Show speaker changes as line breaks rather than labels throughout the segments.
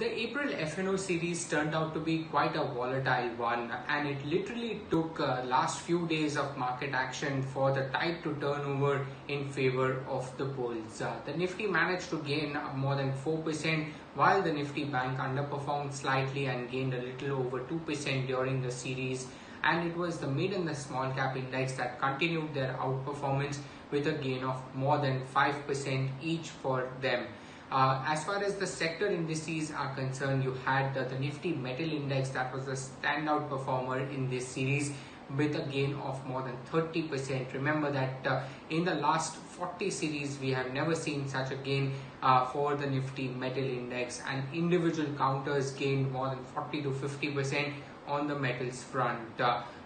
The April FNO series turned out to be quite a volatile one, and it literally took last few days of market action for the tide to turn over in favor of the bulls. The Nifty managed to gain more than 4%, while the Nifty Bank underperformed slightly and gained a little over 2% during the series. And it was the mid and the small cap index that continued their outperformance with a gain of more than 5% each for them. As far as the sector indices are concerned, you had the Nifty Metal index that was the standout performer in this series with a gain of more than 30%. Remember that in the last 40 series, we have never seen such a gain for the Nifty Metal index, and individual counters gained more than 40 to 50% on the metals front.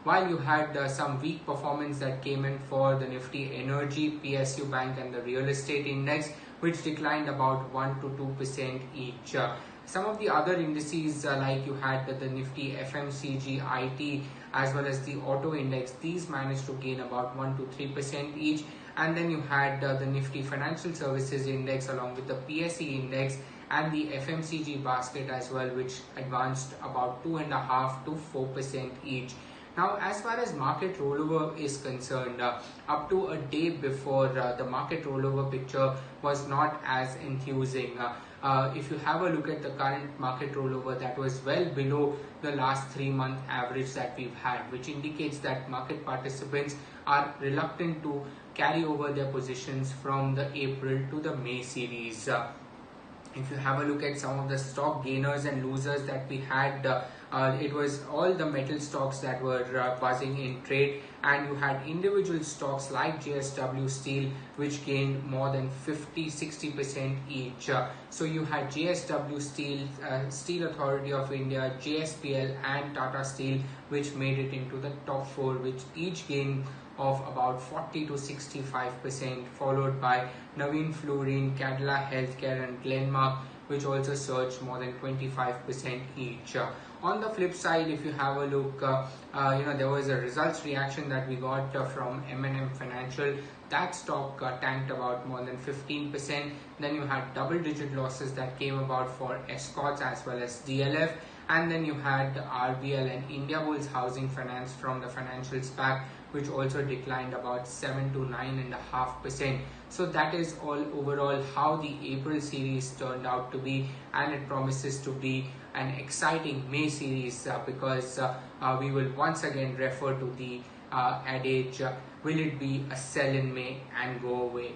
While you had some weak performance that came in for the Nifty Energy, PSU Bank and the Real Estate Index, which declined about 1 to 2% each. Some of the other indices like you had the Nifty FMCG, IT as well as the Auto Index, these managed to gain about 1 to 3% each. And then you had the Nifty Financial Services Index along with the PSE Index and the FMCG basket as well, which advanced about 2.5 to 4% each. Now, as far as market rollover is concerned, up to a day before, the market rollover picture was not as enthusing. If you have a look at the current market rollover, that was well below the last 3-month average that we've had, which indicates that market participants are reluctant to carry over their positions from the April to the May series. If you have a look at some of the stock gainers and losers that we had, it was all the metal stocks that were buzzing in trade, and you had individual stocks like JSW Steel which gained more than 50-60% each. So you had JSW Steel, Steel Authority of India, JSPL and Tata Steel which made it into the top 4, which each gained of about 40 to 65%, followed by Navin Fluorine, Cadila Healthcare and Glenmark, which also surged more than 25% each. On the flip side, if you have a look, there was a results reaction that we got from M&M Financial. That stock tanked about more than 15%. Then you had double-digit losses that came about for Escorts as well as DLF. And then you had RBL and Indiabulls Housing Finance from the financial SPAC, which also declined about 7 to 9.5%. So that is all overall how the April series turned out to be, and it promises to be an exciting May series because we will once again refer to the adage, will it be a sell in May and go away?